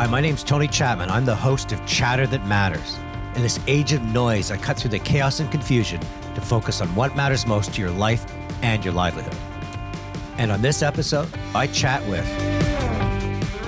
Hi, my name's Tony Chapman. I'm the host of Chatter That Matters. In this age of noise, I cut through the chaos and confusion to focus on what matters most to your life and your livelihood. And on this episode, I chat with...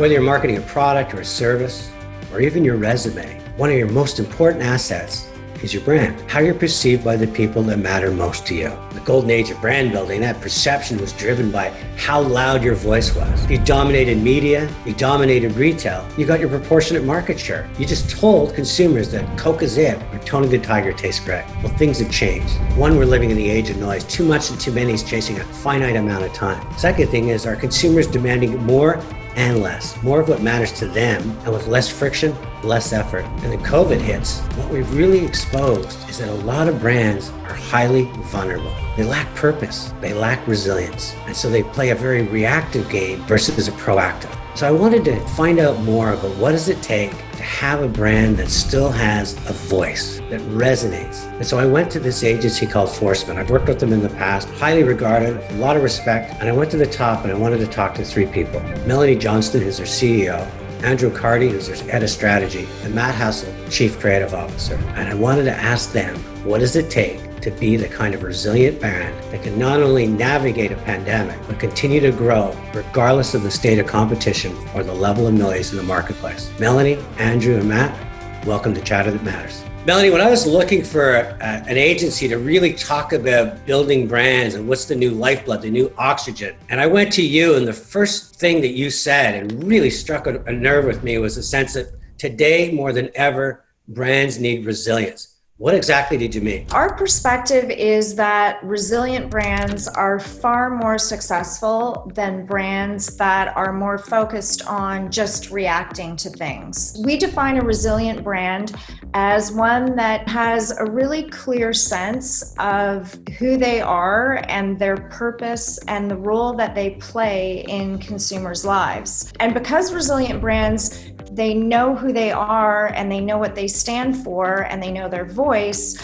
Whether you're marketing a product or a service, or even your resume, one of your most important assets is your brand, how you're perceived by the people that matter most to you. The golden age of brand building, that perception was driven by how loud your voice was. You dominated media, you dominated retail, you got your proportionate market share. You just told consumers that Coke is it, or Tony the Tiger tastes great. Well, things have changed. One, we're living in the age of noise. Too much and too many is chasing a finite amount of time. Second thing is our consumers demanding more and less, more of what matters to them, and with less friction, less effort. And then COVID hits. What we've really exposed is that a lot of brands are highly vulnerable. They lack purpose, they lack resilience. And so they play a very reactive game versus a proactive. So I wanted to find out more about what does it take to have a brand that still has a voice, that resonates. And so I went to this agency called Forsman. I've worked with them in the past, highly regarded, a lot of respect. And I went to the top and I wanted to talk to three people. Melanie Johnston, who's their CEO, Andrew Carty, who's their head of strategy, and Matt Hassell, chief creative officer. And I wanted to ask them, what does it take to be the kind of resilient brand that can not only navigate a pandemic, but continue to grow regardless of the state of competition or the level of noise in the marketplace? Melanie, Andrew, and Matt, welcome to Chatter That Matters. Melanie, when I was looking for an agency to really talk about building brands and what's the new lifeblood, the new oxygen, and I went to you, and the first thing that you said and really struck a nerve with me was the sense that today more than ever, brands need resilience. What exactly did you mean? Our perspective is that resilient brands are far more successful than brands that are more focused on just reacting to things. We define a resilient brand as one that has a really clear sense of who they are and their purpose and the role that they play in consumers' lives. And because resilient brands, they know who they are and they know what they stand for and they know their voice.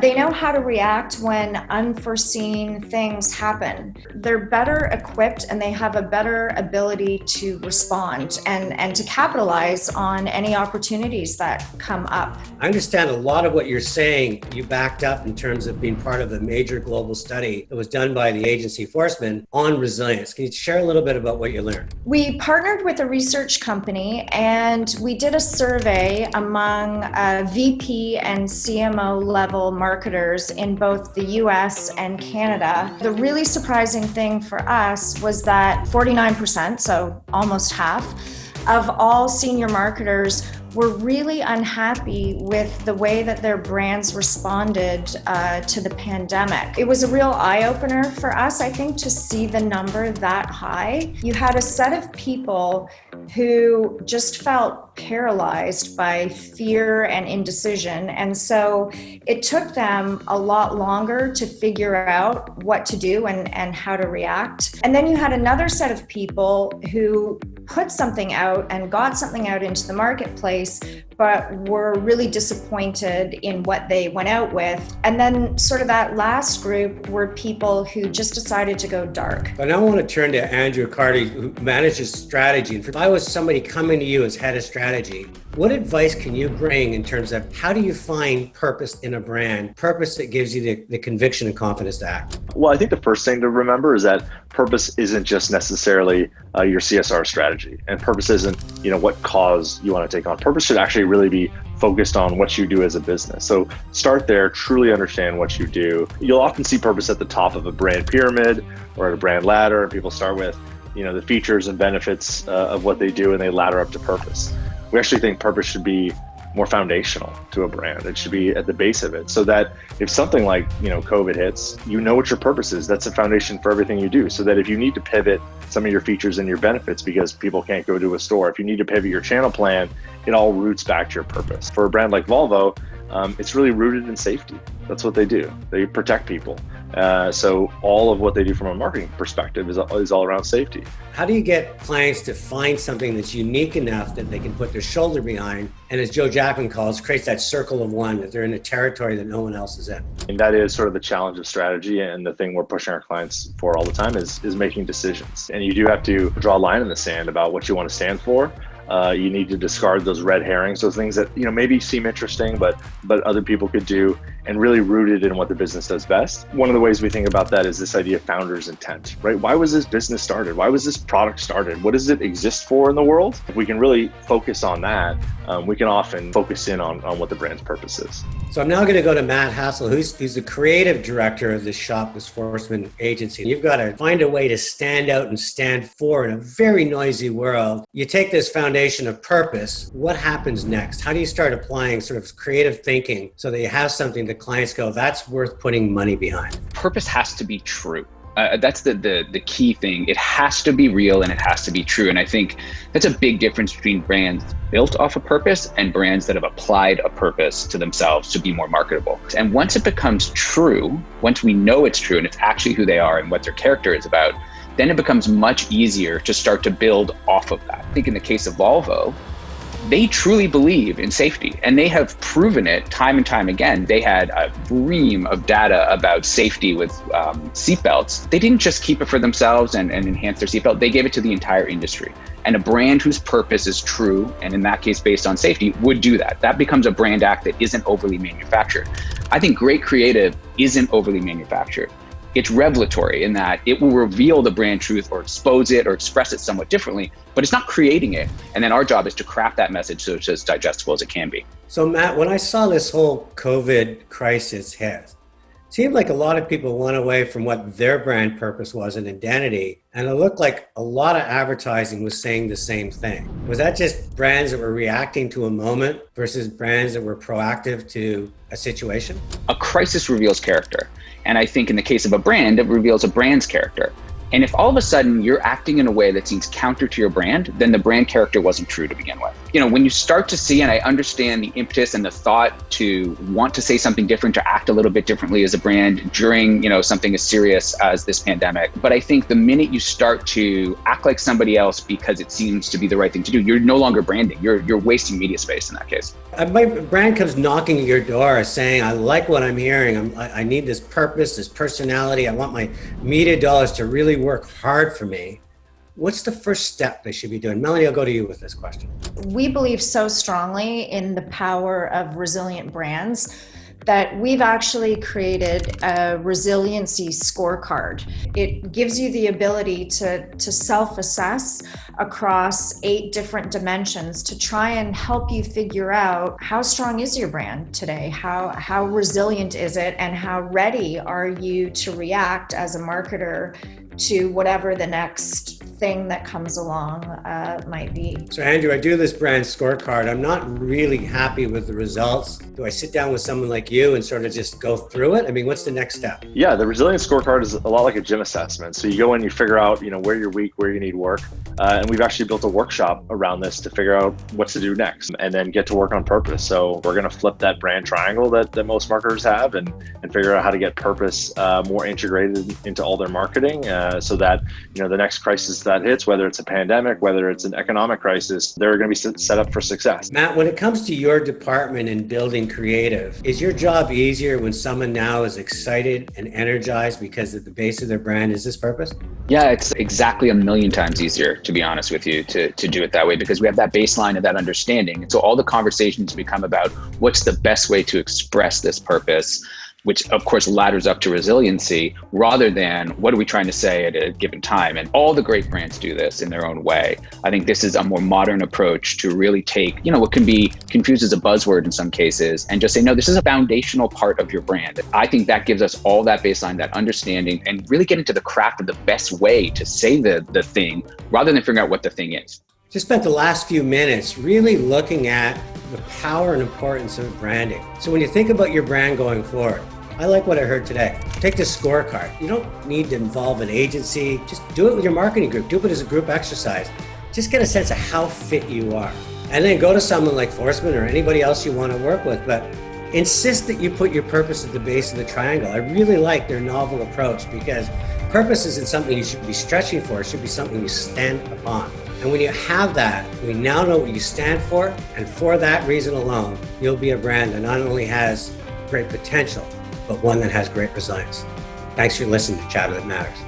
They know how to react when unforeseen things happen. They're better equipped and they have a better ability to respond and to capitalize on any opportunities that come up. I understand a lot of what you're saying you backed up in terms of being part of a major global study that was done by the agency Forsman on resilience. Can you share a little bit about what you learned? We partnered with a research company and we did a survey among VP and CMO level marketers in both the US and Canada. The really surprising thing for us was that 49%, so almost half, of all senior marketers were really unhappy with the way that their brands responded to the pandemic. It was a real eye-opener for us, I think, to see the number that high. You had a set of people who just felt paralyzed by fear and indecision. And so it took them a lot longer to figure out what to do and how to react. And then you had another set of people who put something out and got something out into the marketplace, but were really disappointed in what they went out with. And then sort of that last group were people who just decided to go dark. But now I want to turn to Andrew Carty, who manages strategy. And if I was somebody coming to you as head of strategy, what advice can you bring in terms of how do you find purpose in a brand, purpose that gives you the conviction and confidence to act? Well, I think the first thing to remember is that purpose isn't just necessarily your CSR strategy, and purpose isn't, what cause you want to take on. Purpose should actually really be focused on what you do as a business. So start there, truly understand what you do. You'll often see purpose at the top of a brand pyramid or at a brand ladder, and people start with, the features and benefits of what they do, and they ladder up to purpose. We actually think purpose should be more foundational to a brand. It should be at the base of it, so that if something like, COVID hits, you know what your purpose is. That's a foundation for everything you do. So that if you need to pivot some of your features and your benefits because people can't go to a store, if you need to pivot your channel plan, it all roots back to your purpose. For a brand like Volvo, it's really rooted in safety. That's what they do. They protect people. So all of what they do from a marketing perspective is all around safety. How do you get clients to find something that's unique enough that they can put their shoulder behind, and as Joe Jackman calls, creates that circle of one, that they're in a territory that no one else is in? And that is sort of the challenge of strategy, and the thing we're pushing our clients for all the time is making decisions. And you do have to draw a line in the sand about what you want to stand for, You need to discard those red herrings, those things that maybe seem interesting, but other people could do, and really rooted in what the business does best. One of the ways we think about that is this idea of founder's intent, right? Why was this business started? Why was this product started? What does it exist for in the world? If we can really focus on that, we can often focus in on what the brand's purpose is. So I'm now going to go to Matt Hassell, who's the creative director of this shop, this Forsman agency. You've got to find a way to stand out and stand for in a very noisy world. You take this foundation of purpose. What happens next? How do you start applying sort of creative thinking so that you have something that clients go, that's worth putting money behind? Purpose has to be true. That's the key thing. It has to be real and it has to be true. And I think that's a big difference between brands built off a purpose and brands that have applied a purpose to themselves to be more marketable. And once it becomes true, once we know it's true and it's actually who they are and what their character is about, then it becomes much easier to start to build off of that. I think in the case of Volvo, they truly believe in safety and they have proven it time and time again. They had a ream of data about safety with seatbelts. They didn't just keep it for themselves and enhance their seatbelt. They gave it to the entire industry. And a brand whose purpose is true, and in that case based on safety, would do that. That becomes a brand act that isn't overly manufactured. I think great creative isn't overly manufactured. It's revelatory in that it will reveal the brand truth or expose it or express it somewhat differently, but it's not creating it. And then our job is to craft that message so it's as digestible as it can be. So Matt, when I saw this whole COVID crisis hit, it seemed like a lot of people went away from what their brand purpose was and identity. And it looked like a lot of advertising was saying the same thing. Was that just brands that were reacting to a moment versus brands that were proactive to a situation? A crisis reveals character. And I think in the case of a brand, it reveals a brand's character. And if all of a sudden you're acting in a way that seems counter to your brand, then the brand character wasn't true to begin with. When you start to see, and I understand the impetus and the thought to want to say something different, to act a little bit differently as a brand during, something as serious as this pandemic. But I think the minute you start to act like somebody else because it seems to be the right thing to do, you're no longer branding. You're wasting media space in that case. My brand comes knocking at your door saying, I like what I'm hearing. I need this purpose, this personality. I want my media dollars to really work hard for me. What's the first step they should be doing? Melanie, I'll go to you with this question. We believe so strongly in the power of resilient brands that we've actually created a resiliency scorecard. It gives you the ability to self-assess across 8 different dimensions to try and help you figure out how strong is your brand today, how resilient is it, and how ready are you to react as a marketer to whatever the next thing that comes along might be. So Andrew, I do this brand scorecard. I'm not really happy with the results. Do I sit down with someone like you and sort of just go through it? I mean, what's the next step? Yeah, the resilience scorecard is a lot like a gym assessment. So you go in, you figure out, where you're weak, where you need work. And we've actually built a workshop around this to figure out what to do next and then get to work on purpose. So we're going to flip that brand triangle that most marketers have and figure out how to get purpose more integrated into all their marketing so that, the next crisis that hits, whether it's a pandemic, whether it's an economic crisis, they're going to be set up for success. Matt, when it comes to your department in building creative, is your job easier when someone now is excited and energized because at the base of their brand is this purpose? Yeah, it's exactly 1,000,000 times easier, to be honest with you, to do it that way, because we have that baseline of that understanding. And so all the conversations become about what's the best way to express this purpose, which of course ladders up to resiliency, rather than what are we trying to say at a given time. And all the great brands do this in their own way. I think this is a more modern approach to really take, what can be confused as a buzzword in some cases, and just say, no, this is a foundational part of your brand. I think that gives us all that baseline, that understanding, and really get into the craft of the best way to say the thing, rather than figuring out what the thing is. Just spent the last few minutes really looking at the power and importance of branding. So when you think about your brand going forward, I like what I heard today. Take this scorecard. You don't need to involve an agency. Just do it with your marketing group. Do it as a group exercise. Just get a sense of how fit you are. And then go to someone like Forsman or anybody else you want to work with, but insist that you put your purpose at the base of the triangle. I really like their novel approach because purpose isn't something you should be stretching for. It should be something you stand upon. And when you have that, we now know what you stand for. And for that reason alone, you'll be a brand that not only has great potential, but one that has great resilience. Thanks for listening to Chatter That Matters.